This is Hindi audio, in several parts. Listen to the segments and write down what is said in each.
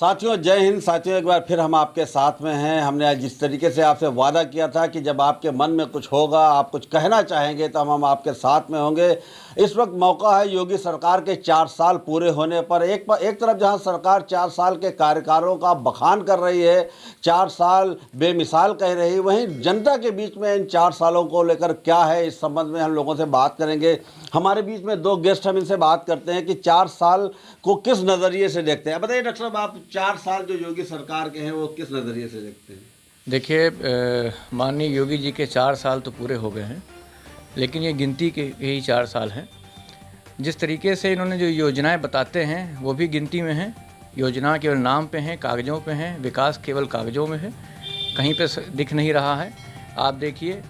साथियों जय हिंद। साथियों एक बार फिर हम आपके साथ में हैं। हमने आज जिस तरीके से आपसे वादा किया था कि जब आपके मन में कुछ होगा, आप कुछ कहना चाहेंगे तो हम आपके साथ में होंगे। इस वक्त मौका है योगी सरकार के 4 साल पूरे होने पर। एक तरफ जहां सरकार 4 साल के कार्यकालों का बखान कर रही है, 4 साल बेमिसाल कह रही है, वहीं जनता के बीच में इन 4 सालों को लेकर क्या है, इस संबंध में हम लोगों से बात करेंगे। हमारे बीच में 2 गेस्ट हम इनसे बात करते हैं कि 4 साल को किस नज़रिए से देखते हैं। बताइए डॉक्टर साहब, आप 4 साल जो योगी सरकार के हैं वो किस नज़रिए से देखते हैं? देखिए, माननीय योगी जी के 4 साल तो पूरे हो गए हैं, लेकिन ये गिनती के ही 4 साल हैं। जिस तरीके से इन्होंने जो योजनाएं बताते हैं वो भी गिनती में हैं। योजना केवल नाम पे हैं, कागज़ों पे हैं, विकास केवल कागज़ों में है, कहीं पे दिख नहीं रहा है। आप देखिए,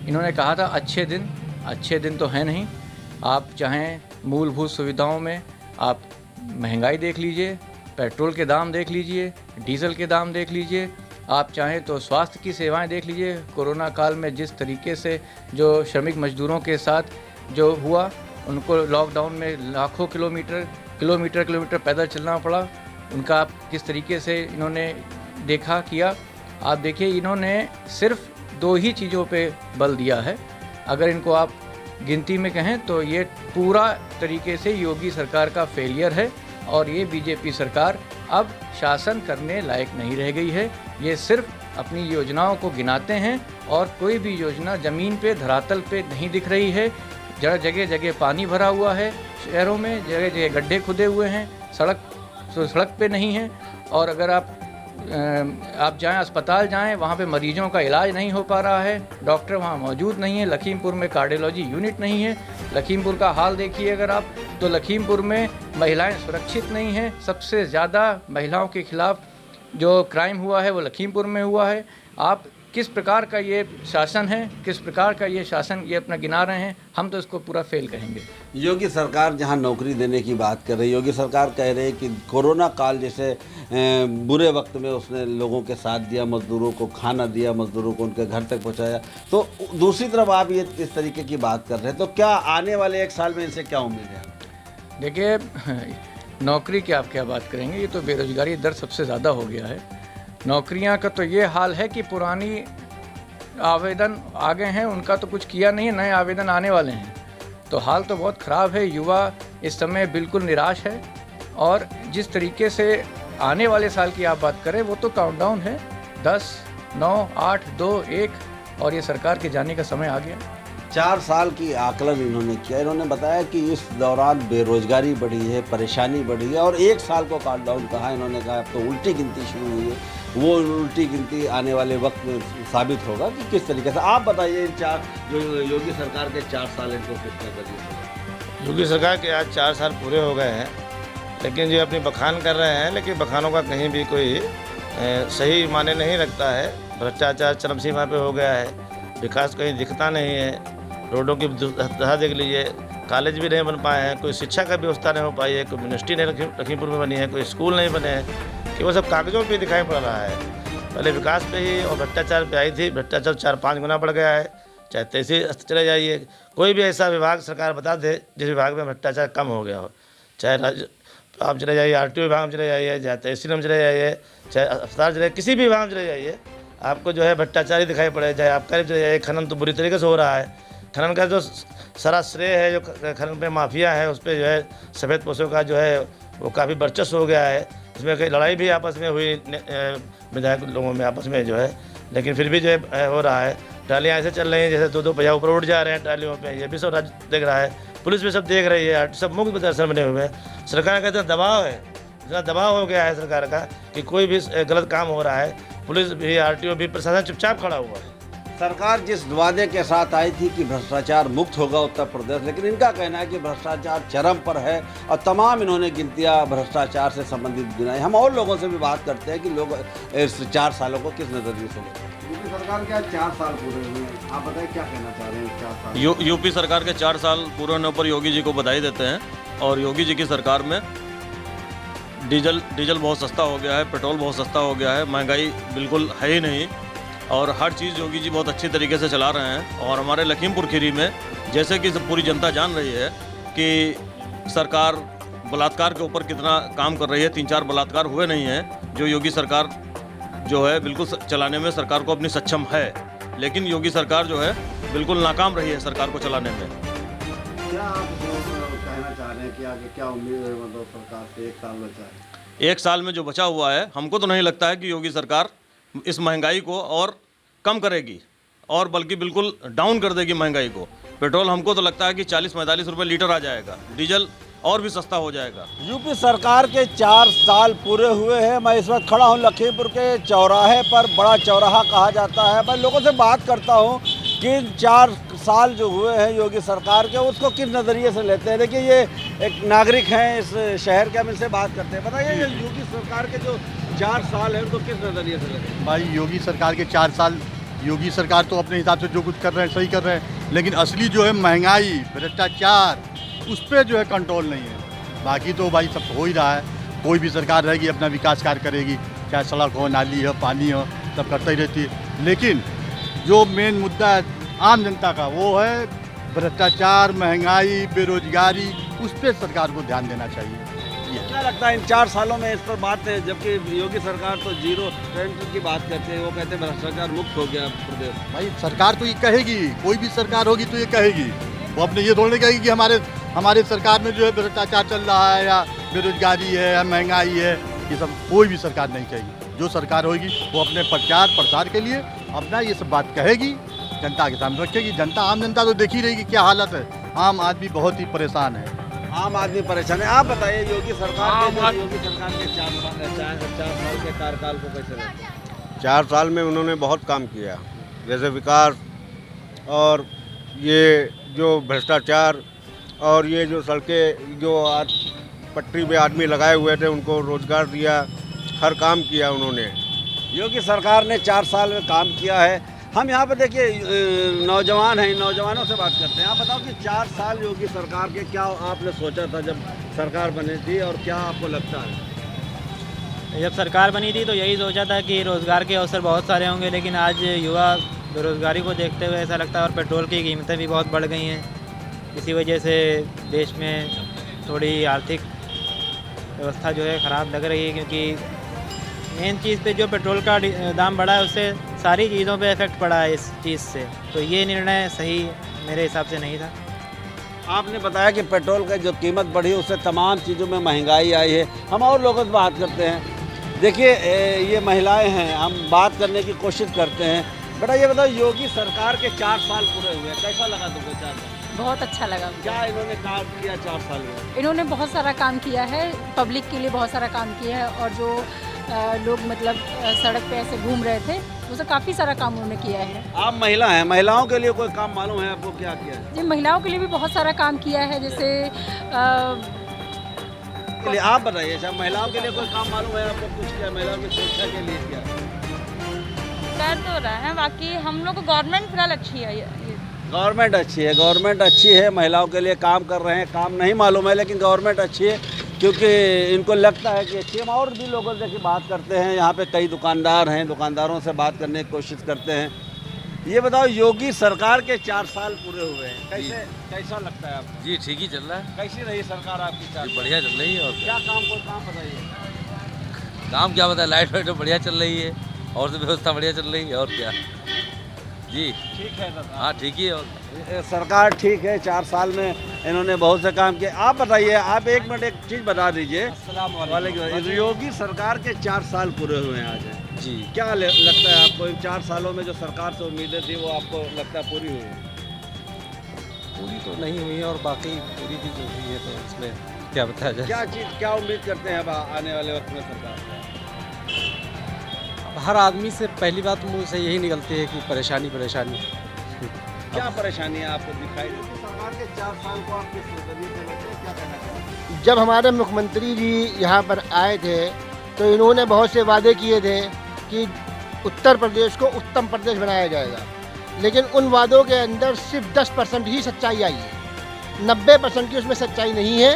इन्होंने कहा था अच्छे दिन तो हैं नहीं। आप चाहें मूलभूत सुविधाओं में आप महंगाई देख लीजिए, पेट्रोल के दाम देख लीजिए, डीजल के दाम देख लीजिए, आप चाहें तो स्वास्थ्य की सेवाएं देख लीजिए। कोरोना काल में जिस तरीके से जो श्रमिक मजदूरों के साथ जो हुआ, उनको लॉकडाउन में लाखों किलोमीटर पैदल चलना पड़ा, उनका किस तरीके से इन्होंने देखा किया। आप देखिए, इन्होंने सिर्फ 2 ही चीज़ों पे बल दिया है। अगर इनको आप गिनती में कहें तो ये पूरा तरीके से योगी सरकार का फेलियर है और ये बीजेपी सरकार अब शासन करने लायक नहीं रह गई है। ये सिर्फ अपनी योजनाओं को गिनाते हैं और कोई भी योजना ज़मीन पे धरातल पे नहीं दिख रही है। जगह जगह पानी भरा हुआ है, शहरों में जगह जगह गड्ढे खुदे हुए हैं, सड़क पे नहीं है। और अगर आप जाएं अस्पताल जाएं, वहाँ पे मरीजों का इलाज नहीं हो पा रहा है, डॉक्टर वहाँ मौजूद नहीं है। लखीमपुर में कार्डियोलॉजी यूनिट नहीं है। लखीमपुर का हाल देखिए अगर आप, तो लखीमपुर में महिलाएं सुरक्षित नहीं हैं। सबसे ज़्यादा महिलाओं के खिलाफ जो क्राइम हुआ है वो लखीमपुर में हुआ है। आप किस प्रकार का ये शासन है, किस प्रकार का ये शासन ये अपना गिना रहे हैं, हम तो इसको पूरा फेल कहेंगे। योगी सरकार जहां नौकरी देने की बात कर रही है, योगी सरकार कह रही है कि कोरोना काल जैसे बुरे वक्त में उसने लोगों के साथ दिया, मजदूरों को खाना दिया, मजदूरों को उनके घर तक पहुंचाया। तो दूसरी तरफ आप ये इस तरीके की बात कर रहे हैं, तो क्या आने वाले 1 साल में इनसे क्या उम्मीद है? देखिए, नौकरी की आप क्या बात करेंगे, ये तो बेरोजगारी दर सबसे ज़्यादा हो गया है। नौकरियां का तो ये हाल है कि पुरानी आवेदन आ गए हैं, उनका तो कुछ किया नहीं है, नए आवेदन आने वाले हैं। तो हाल तो बहुत ख़राब है। युवा इस समय बिल्कुल निराश है और जिस तरीके से आने वाले साल की आप बात करें वो तो काउंटडाउन है, 10, 9, 8, 2, 1 और ये सरकार के जाने का समय आ गया। 4 साल की आकलन इन्होंने किया। इन्होंने बताया कि इस दौरान बेरोजगारी बढ़ी है, परेशानी बढ़ी है और 1 साल को काउंटडाउन कहा। इन्होंने कहा अब तो उल्टी गिनती शुरू हुई है। वो उल्टी गिनती आने वाले वक्त में साबित होगा कि किस तरीके से। आप बताइए, जो योगी सरकार के 4 साल इनको किस तरह? योगी सरकार के आज 4 साल पूरे हो गए हैं, लेकिन जो अपनी बखान कर रहे हैं, लेकिन बखानों का कहीं भी कोई सही माने नहीं रखता है। भ्रष्टाचार चरम सीमा पे हो गया है, विकास कहीं दिखता नहीं है। रोडों की दशा देख लीजिए, कॉलेज भी नहीं बन पाए हैं, कोई शिक्षा का व्यवस्था नहीं हो पाई है, कोई यूनिवर्सिटी नहीं लखीमपुर में बनी है, कोई स्कूल नहीं बने हैं, कि वो सब कागज़ों पे दिखाई पड़ रहा है। पहले विकास पे ही और भ्रष्टाचार पे आई थी। भ्रष्टाचार 4-5 गुना बढ़ गया है। चाहे तैसे चले जाइए, कोई भी ऐसा विभाग सरकार बता दे जिस विभाग में भ्रष्टाचार कम हो गया हो, चाहे आप चले जाइए RTO विभाग में चले जाइए, चाहे तहसील में चले जाइए, चाहे अस्पताल चले, किसी भी विभाग में चले जाइए, आपको जो है भ्रष्टाचार ही दिखाई पड़े। चाहे आपका चले जाइए, खनन तो बुरी तरीके से हो रहा है। खनन का जो सारा श्रेय है, जो खनन पे माफिया है, उस पर जो है सफ़ेद पोशों का जो है वो काफ़ी वर्चस्व हो गया है। इसमें कई लड़ाई भी आपस में हुई विधायक लोगों में आपस में जो है, लेकिन फिर भी जो है हो रहा है। ट्रालियाँ ऐसे चल रही हैं जैसे 2-2 पहिया ऊपर उठ जा रहे हैं ट्रालियों पे। ये भी सब राज्य देख रहा है, पुलिस भी सब देख रही है, सब मुक्त प्रदर्शन बने हुए हैं। सरकार का इतना दबाव है, इतना दबाव हो गया है सरकार का कि कोई भी गलत काम हो रहा है, पुलिस भी RTO भी प्रशासन चुपचाप खड़ा हुआ है। सरकार जिस वादे के साथ आई थी कि भ्रष्टाचार मुक्त होगा उत्तर प्रदेश, लेकिन इनका कहना है कि भ्रष्टाचार चरम पर है और तमाम इन्होंने गिनतियां भ्रष्टाचार से संबंधित गिनाई। हम और लोगों से भी बात करते हैं कि लोग इस 4 सालों को किस नज़रिए से लेते हैं। यूपी सरकार के 4 साल पूरे हुए हैं, आप बताइए क्या कहना चाह रहे हैं? 4 साल यूपी सरकार के 4 साल पूरे होने पर योगी जी को बधाई देते हैं। और योगी जी की सरकार में डीजल बहुत सस्ता हो गया है, पेट्रोल बहुत सस्ता हो गया है, महंगाई बिल्कुल है ही नहीं और हर चीज़ योगी जी बहुत अच्छी तरीके से चला रहे हैं। और हमारे लखीमपुर खीरी में जैसे कि पूरी जनता जान रही है कि सरकार बलात्कार के ऊपर कितना काम कर रही है। 3-4 बलात्कार हुए नहीं हैं जो योगी सरकार जो है बिल्कुल चलाने में सरकार को अपनी सक्षम है, लेकिन योगी सरकार जो है बिल्कुल नाकाम रही है सरकार को चलाने में। क्या आप कहना चाह रहे हैं कि आगे क्या उम्मीद है, मतलब सरकार से 1 साल बचा है? 1 साल में जो बचा हुआ है, हमको तो नहीं लगता है कि योगी सरकार इस महंगाई को और कम करेगी और बल्कि बिल्कुल डाउन कर देगी महंगाई को। पेट्रोल हमको तो लगता है कि 40-45 रुपये लीटर आ जाएगा, डीजल और भी सस्ता हो जाएगा। यूपी सरकार के 4 साल पूरे हुए हैं। मैं इस वक्त खड़ा हूँ लखीमपुर के चौराहे पर, बड़ा चौराहा कहा जाता है। मैं लोगों से बात करता हूँ कि 4 साल जो हुए हैं योगी सरकार के, उसको किस नज़रिए से लेते हैं। देखिए, ये एक नागरिक हैं इस शहर के, हम इनसे बात करते हैं। बताइए, ये योगी सरकार के जो 4 साल हैं उनको किस नज़रिए से लेते हैं? भाई, योगी सरकार के 4 साल, योगी सरकार तो अपने हिसाब से जो कुछ कर रहे हैं सही कर रहे हैं, लेकिन असली जो है महंगाई, भ्रष्टाचार, उस पर जो है कंट्रोल नहीं है। बाकी तो भाई सब हो ही रहा है। कोई भी सरकार रहेगी अपना विकास कार्य करेगी, चाहे सड़क हो, नाली हो, पानी हो, सब करता ही रहती है। लेकिन जो मेन मुद्दा है आम जनता का, वो है भ्रष्टाचार, महंगाई, बेरोजगारी, उस पर सरकार को ध्यान देना चाहिए। क्या लगता है इन 4 सालों में इस पर बात है, जबकि योगी सरकार तो 0% की बात करते हैं, वो कहते हैं भ्रष्टाचार मुक्त हो गया प्रदेश। भाई, सरकार तो ये कहेगी, कोई भी सरकार होगी तो ये कहेगी। वो अपने ये थोड़ी कहेगी कि हमारे सरकार में जो है भ्रष्टाचार चल रहा है या बेरोजगारी है या महंगाई है, ये सब कोई भी सरकार नहीं कहेगी। जो सरकार होगी वो अपने प्रचार प्रसार के लिए अपना ये सब बात कहेगी, जनता के सामने रखेगी। जनता, आम जनता तो देख ही रहेगी क्या हालत है। आम आदमी बहुत ही परेशान है। आम आदमी परेशान है। आप बताइए, योगी सरकार के 4 साल के कार्यकाल को कैसे लगता है? 4 साल में उन्होंने बहुत काम किया, जैसे विकास और ये जो भ्रष्टाचार और ये जो सड़कें जो पटरी पे आदमी लगाए हुए थे उनको रोजगार दिया, हर काम किया उन्होंने। योगी सरकार ने 4 साल में काम किया है। हम यहाँ पर देखिए नौजवान हैं, नौजवानों से बात करते हैं। आप बताओ कि 4 साल योगी सरकार के क्या आपने सोचा था जब सरकार बनी थी, और क्या आपको लगता है? जब सरकार बनी थी तो यही सोचा था कि रोज़गार के अवसर बहुत सारे होंगे, लेकिन आज युवा बेरोज़गारी को देखते हुए ऐसा लगता है, और पेट्रोल की कीमतें भी बहुत बढ़ गई हैं। इसी वजह से देश में थोड़ी आर्थिक व्यवस्था जो है ख़राब लग रही है, क्योंकि मेन चीज़ पे जो पेट्रोल का दाम बढ़ा है उससे सारी चीज़ों पे इफ़ेक्ट पड़ा है इस चीज़ से। तो ये निर्णय सही मेरे हिसाब से नहीं था। आपने बताया कि पेट्रोल की जो कीमत बढ़ी उससे तमाम चीज़ों में महंगाई आई है। हम और लोगों से बात करते हैं। देखिए, ये महिलाएं हैं, हम बात करने की कोशिश करते हैं। बेटा, ये बताओ, योगी सरकार के 4 साल पूरे हुए, कैसा लगा तुमको 4 साल? बहुत अच्छा लगा। क्या इन्होंने काम किया 4 साल में? इन्होंने बहुत सारा काम किया है, पब्लिक के लिए बहुत सारा काम किया है, और जो लोग मतलब सड़क पे ऐसे घूम रहे थे, उसे काफ़ी सारा काम उन्होंने किया है। आप महिला हैं, महिलाओं के लिए कोई काम मालूम है आपको, क्या किया है? जी, महिलाओं के लिए भी बहुत सारा काम किया है। जैसे आप बताइए, अच्छा, महिलाओं के लिए कोई काम मालूम है आपको, कुछ किया महिलाओं की सुरक्षा के लिए किया? कर तो रहे हैं, बाकी हम लोग को गवर्नमेंट फिलहाल अच्छी है। गवर्नमेंट अच्छी है, गवर्नमेंट अच्छी है, महिलाओं के लिए काम कर रहे हैं। काम नहीं मालूम है, लेकिन गवर्नमेंट अच्छी है, क्योंकि इनको लगता है कि अच्छी है। हम और भी लोगों से बात करते हैं। यहाँ पे कई दुकानदार हैं, दुकानदारों से बात करने की कोशिश करते हैं। ये बताओ, योगी सरकार के 4 साल पूरे हुए हैं, कैसा लगता है आपको? जी, ठीक ही चल रहा है। कैसी रही सरकार आपकी 4 साल? बढ़िया चल रही है। और क्या कोई काम बताइए। काम क्या बताए, लाइट वाइट बढ़िया चल रही है, और तो व्यवस्था बढ़िया चल रही है, और क्या। जी ठीक है दादा। हाँ, ठीक ही है। और सरकार ठीक है, 4 साल में इन्होंने बहुत से काम किए। आप बताइए, आप 1 मिनट एक चीज़ बता दीजिए। वालेकुम। योगी सरकार के 4 साल पूरे हुए हैं आज जी, क्या लगता है आपको इन 4 सालों में जो सरकार से उम्मीदें थी वो आपको लगता है पूरी हुई? पूरी तो नहीं हुई है, और बाकी पूरी भी जो हुई है तो इसमें क्या बताया जाए। क्या उम्मीद करते हैं अब आने वाले वक्त में सरकार से? हर आदमी से पहली बात मुँह से यही निकलती है कि परेशानी। क्या परेशानी है आपको दिखाई देती? सरकार के 4 साल को आप किस नजरिए से देखते हैं, क्या कहना चाहते हैं? जब हमारे मुख्यमंत्री जी यहाँ पर आए थे तो इन्होंने बहुत से वादे किए थे कि उत्तर प्रदेश को उत्तम प्रदेश बनाया जाएगा, लेकिन उन वादों के अंदर सिर्फ 10% ही सच्चाई आई है। 90% की उसमें सच्चाई नहीं है।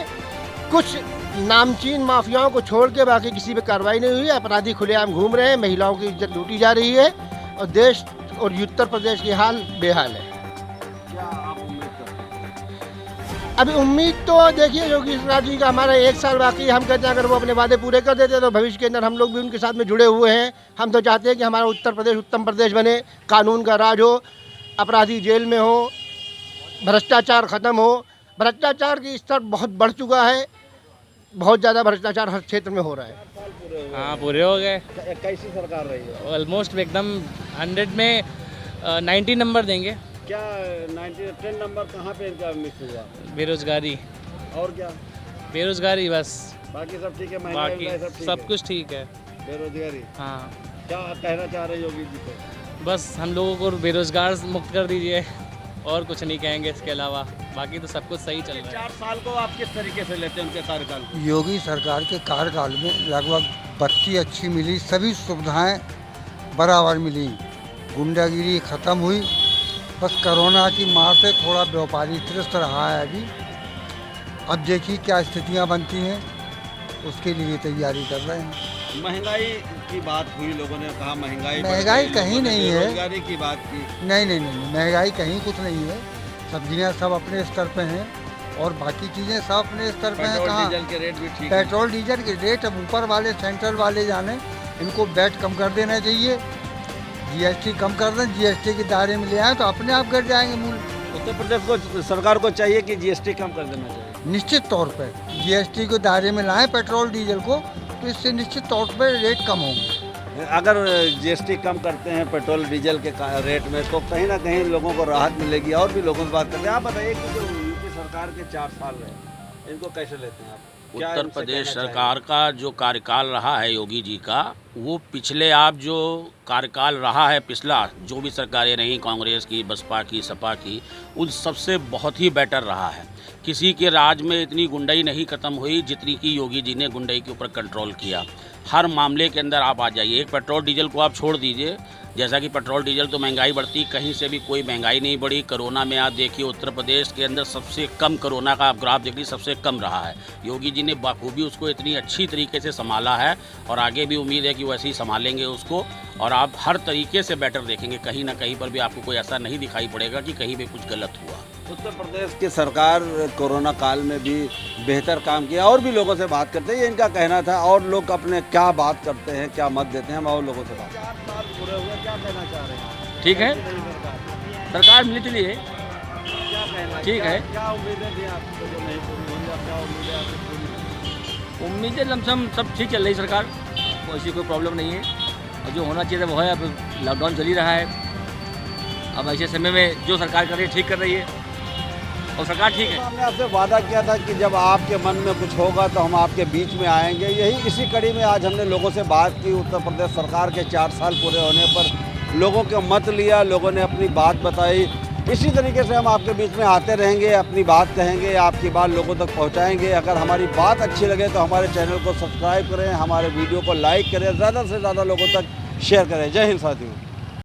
कुछ नामचीन माफियाओं को छोड़ के बाकी किसी पे कार्रवाई नहीं हुई है। अपराधी खुलेआम घूम रहे हैं, महिलाओं की इज्जत लूटी जा रही है, और देश और उत्तर प्रदेश की हाल बेहाल है। क्या आप उम्मीद करते हैं? अभी उम्मीद तो देखिए योगी सरकार जी का हमारा 1 साल बाकी, हम कहते हैं अगर वो अपने वादे पूरे कर देते तो भविष्य के अंदर हम लोग भी उनके साथ में जुड़े हुए हैं। हम तो चाहते हैं कि हमारा उत्तर प्रदेश उत्तम प्रदेश बने, कानून का राज हो, अपराधी जेल में हो, भ्रष्टाचार ख़त्म हो। भ्रष्टाचार की स्तर बहुत बढ़ चुका है, बहुत ज़्यादा भ्रष्टाचार हर क्षेत्र में हो रहा है। हाँ पूरे हो गए। कैसी सरकार रही है? ऑलमोस्ट एकदम 100 में 90 नंबर देंगे। क्या 10 नंबर कहाँ पे इनका मिस हुआ? बेरोजगारी। और क्या? बेरोजगारी बस, बाकी सब ठीक है? बाकी महंगाई सब कुछ ठीक है। बेरोजगारी? हाँ क्या कहना चाह रहे योगी जी को? बस हम लोगों को बेरोजगार मुक्त कर दीजिए, और कुछ नहीं कहेंगे इसके अलावा, बाकी तो सब कुछ सही चल रहा है। 4 साल को आप किस तरीके से लेते हैं उनके कार्यकाल को? योगी सरकार के कार्यकाल में लगभग बत्ती अच्छी मिली, सभी सुविधाएं बराबर मिली, गुंडागिरी ख़त्म हुई। बस कोरोना की मार से थोड़ा व्यापारी त्रस्त रहा है अभी। अब देखिए क्या स्थितियां बनती हैं, उसके लिए तैयारी कर रहे हैं। महंगाई की बात हुई, लोगों ने कहा महंगाई कहीं नहीं है। बेरोजगारी की बात की। नहीं, महंगाई कहीं कुछ नहीं है। सब्जियां सब अपने स्तर पे हैं और बाकी चीज़ें सब अपने स्तर पे हैं। कहाँ डीजल के रेट भी ठीक पेट्रोल डीजल के रेट अब ऊपर वाले सेंट्रल वाले जाने, इनको वैट कम कर देना चाहिए, जीएसटी कम कर दें, जीएसटी के दायरे में ले आए तो अपने आप गिर जाएंगे मूल्य। उत्तर प्रदेश को सरकार को चाहिए कि जीएसटी कम कर देना चाहिए। निश्चित तौर पर जीएसटी के दायरे में लाएं पेट्रोल डीजल को, तो इससे निश्चित तौर पर रेट कम होंगे। अगर जीएसटी कम करते हैं पेट्रोल डीजल के रेट में तो कहीं ना कहीं लोगों को राहत मिलेगी। और भी लोगों से बात करते हैं। आप बताइए कि जो यूपी सरकार के 4 साल रहे, इनको कैसे लेते हैं आप? उत्तर प्रदेश सरकार का जो कार्यकाल रहा है योगी जी का, वो पिछले आप जो कार्यकाल रहा है पिछला, जो भी सरकारें रहीं, कांग्रेस की, बसपा की, सपा की, उन सबसे बहुत ही बेटर रहा है। किसी के राज में इतनी गुंडाई नहीं ख़त्म हुई जितनी कि योगी जी ने गुंडाई के ऊपर कंट्रोल किया। हर मामले के अंदर आप आ जाइए, एक पेट्रोल डीजल को आप छोड़ दीजिए, जैसा कि पेट्रोल डीजल तो महंगाई बढ़ती, कहीं से भी कोई महंगाई नहीं बढ़ी। कोरोना में आप देखिए उत्तर प्रदेश के अंदर सबसे कम कोरोना का आप ग्राफ देख लीजिए, सबसे कम रहा है। योगी जी ने बाखूबी उसको इतनी अच्छी तरीके से संभाला है और आगे भी उम्मीद है कि वैसे ही संभालेंगे उसको, और आप हर तरीके से बेटर देखेंगे। कहीं ना कहीं पर भी आपको कोई ऐसा नहीं दिखाई पड़ेगा कि कहीं भी कुछ गलत हुआ। उत्तर प्रदेश की सरकार कोरोना काल में भी बेहतर काम किया। और भी लोगों से बात करते हैं, ये इनका कहना था। और लोग अपने क्या बात करते हैं, क्या मत देते हैं, हम और लोगों से बात। 4 साल पूरे हुए, क्या कहना चाह रहे हैं? ठीक है, सरकार मिली जुली है, क्या कहना ठीक है। क्या उम्मीदें थी आपको जो नहीं पूरी हुई, अब क्या उम्मीदें आपकी पूरी? उम्मीदें लमसम सब ठीक चल रही सरकार, ऐसी कोई प्रॉब्लम नहीं है। और जो होना चाहिए वो है। अब लॉकडाउन चल ही रहा है, अब ऐसे समय में जो सरकार कर रही है ठीक कर रही है, और सरकार ठीक है। हमने आपसे वादा किया था कि जब आपके मन में कुछ होगा तो हम आपके बीच में आएंगे। इसी कड़ी में आज हमने लोगों से बात की। उत्तर प्रदेश सरकार के 4 साल पूरे होने पर लोगों के मत लिया, लोगों ने अपनी बात बताई। इसी तरीके से हम आपके बीच में आते रहेंगे, अपनी बात कहेंगे, आपकी बात लोगों तक पहुंचाएंगे। अगर हमारी बात अच्छी लगे तो हमारे चैनल को सब्सक्राइब करें, हमारे वीडियो को लाइक करें, ज़्यादा से ज़्यादा लोगों तक शेयर करें। जय हिंद साथियों।